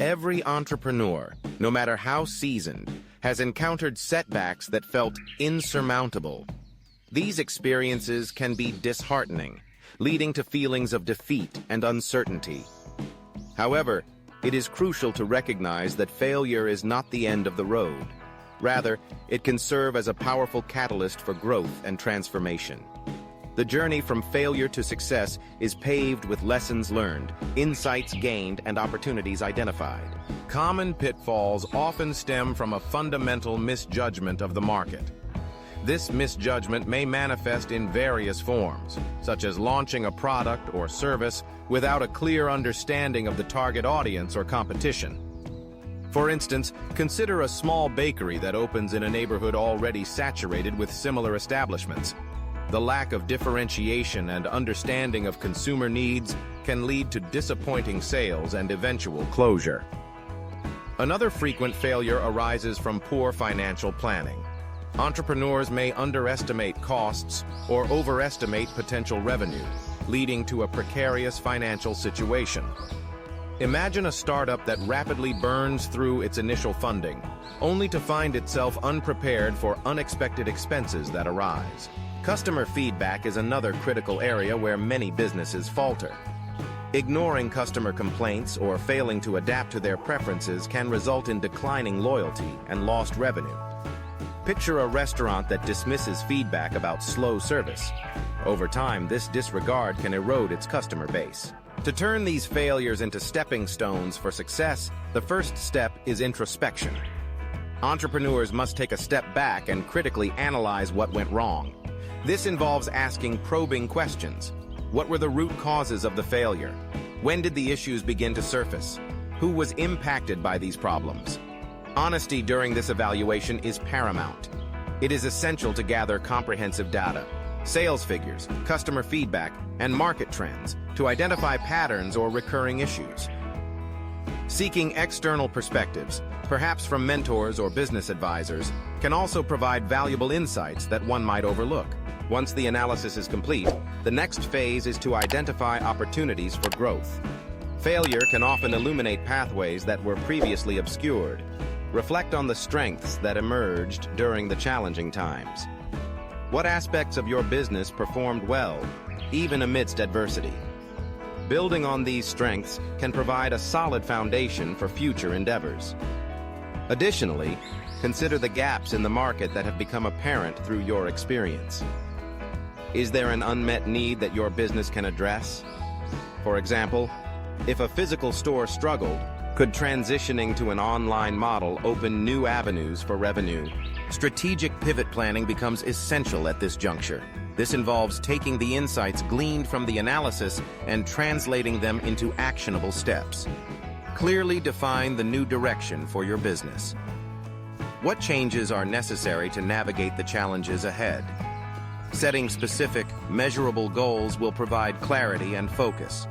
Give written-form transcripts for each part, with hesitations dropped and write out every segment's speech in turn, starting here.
Every entrepreneur, no matter how seasoned, has encountered setbacks that felt insurmountable. These experiences can be disheartening, leading to feelings of defeat and uncertainty. However, it is crucial to recognize that failure is not the end of the road. Rather, it can serve as a powerful catalyst for growth and transformation. The journey from failure to success is paved with lessons learned, insights gained, and opportunities identified. Common pitfalls often stem from a fundamental misjudgment of the market. This misjudgment may manifest in various forms, such as launching a product or service without a clear understanding of the target audience or competition. For instance, consider a small bakery that opens in a neighborhood already saturated with similar establishments. The lack of differentiation and understanding of consumer needs can lead to disappointing sales and eventual closure. Another frequent failure arises from poor financial planning. Entrepreneurs may underestimate costs or overestimate potential revenue, leading to a precarious financial situation. Imagine a startup that rapidly burns through its initial funding, only to find itself unprepared for unexpected expenses that arise. Customer feedback is another critical area where many businesses falter. Ignoring customer complaints or failing to adapt to their preferences can result in declining loyalty and lost revenue. Picture a restaurant that dismisses feedback about slow service. Over time, this disregard can erode its customer base. To turn these failures into stepping stones for success, the first step is introspection. Entrepreneurs must take a step back and critically analyze what went wrong. This involves asking probing questions. What were the root causes of the failure? When did the issues begin to surface? Who was impacted by these problems? Honesty during this evaluation is paramount. It is essential to gather comprehensive data, sales figures, customer feedback, and market trends to identify patterns or recurring issues. Seeking external perspectives, perhaps from mentors or business advisors, can also provide valuable insights that one might overlook. Once the analysis is complete, the next phase is to identify opportunities for growth. Failure can often illuminate pathways that were previously obscured. Reflect on the strengths that emerged during the challenging times. What aspects of your business performed well, even amidst adversity? Building on these strengths can provide a solid foundation for future endeavors. Additionally, consider the gaps in the market that have become apparent through your experience. Is there an unmet need that your business can address? For example, if a physical store struggled, could transitioning to an online model open new avenues for revenue? Strategic pivot planning becomes essential at this juncture. This involves taking the insights gleaned from the analysis and translating them into actionable steps. Clearly define the new direction for your business. What changes are necessary to navigate the challenges ahead? Setting specific, measurable goals will provide clarity and focus.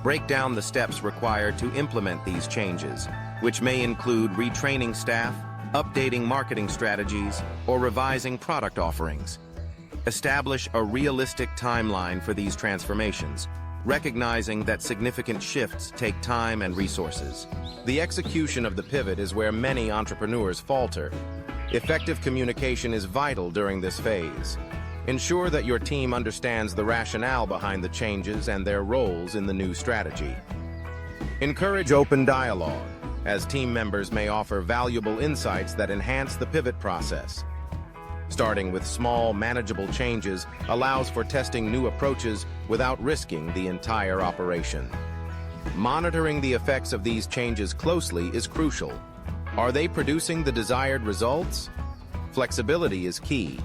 Break down the steps required to implement these changes, which may include retraining staff, updating marketing strategies, or revising product offerings. Establish a realistic timeline for these transformations, recognizing that significant shifts take time and resources. The execution of the pivot is where many entrepreneurs falter. Effective communication is vital during this phase. Ensure that your team understands the rationale behind the changes and their roles in the new strategy. Encourage open dialogue, as team members may offer valuable insights that enhance the pivot process. Starting with small, manageable changes allows for testing new approaches without risking the entire operation. Monitoring the effects of these changes closely is crucial. Are they producing the desired results? Flexibility is key.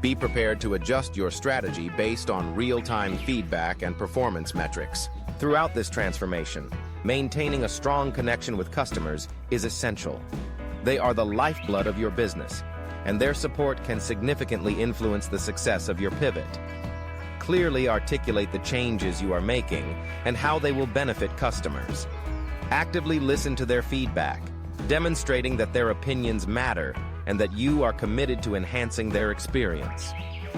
Be prepared to adjust your strategy based on real-time feedback and performance metrics. Throughout this transformation, maintaining a strong connection with customers is essential. They are the lifeblood of your business, and their support can significantly influence the success of your pivot. Clearly articulate the changes you are making and how they will benefit customers. Actively listen to their feedback, demonstrating that their opinions matter and that you are committed to enhancing their experience.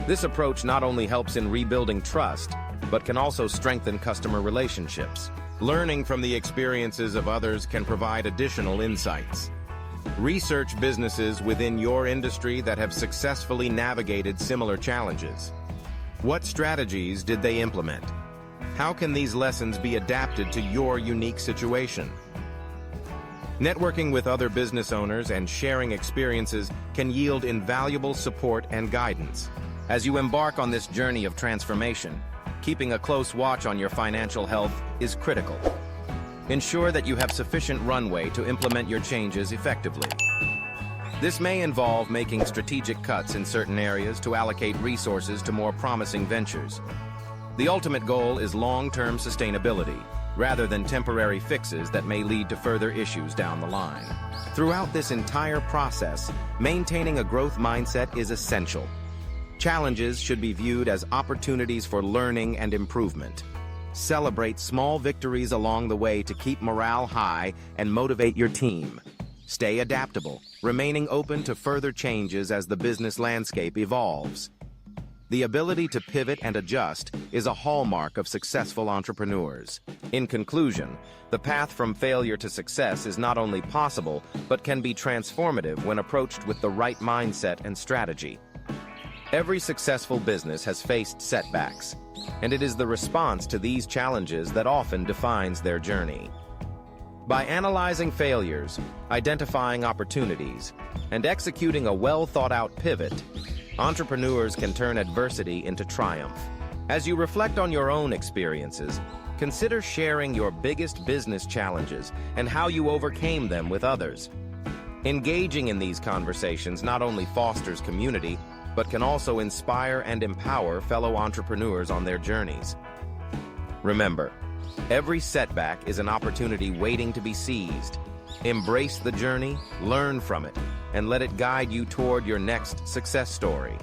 This approach not only helps in rebuilding trust, but can also strengthen customer relationships. Learning from the experiences of others can provide additional insights. Research businesses within your industry that have successfully navigated similar challenges. What strategies did they implement? How can these lessons be adapted to your unique situation? Networking with other business owners and sharing experiences can yield invaluable support and guidance. As you embark on this journey of transformation, keeping a close watch on your financial health is critical. Ensure that you have sufficient runway to implement your changes effectively. This may involve making strategic cuts in certain areas to allocate resources to more promising ventures. The ultimate goal is long-term sustainability, rather than temporary fixes that may lead to further issues down the line. Throughout this entire process, maintaining a growth mindset is essential. Challenges should be viewed as opportunities for learning and improvement. Celebrate small victories along the way to keep morale high and motivate your team. Stay adaptable, remaining open to further changes as the business landscape evolves. The ability to pivot and adjust is a hallmark of successful entrepreneurs. In conclusion, the path from failure to success is not only possible, but can be transformative when approached with the right mindset and strategy. Every successful business has faced setbacks, and it is the response to these challenges that often defines their journey. By analyzing failures, identifying opportunities, and executing a well-thought-out pivot, entrepreneurs can turn adversity into triumph. As you reflect on your own experiences, consider sharing your biggest business challenges and how you overcame them with others. Engaging in these conversations not only fosters community, but can also inspire and empower fellow entrepreneurs on their journeys. Remember, every setback is an opportunity waiting to be seized. Embrace the journey, learn from it, and let it guide you toward your next success story.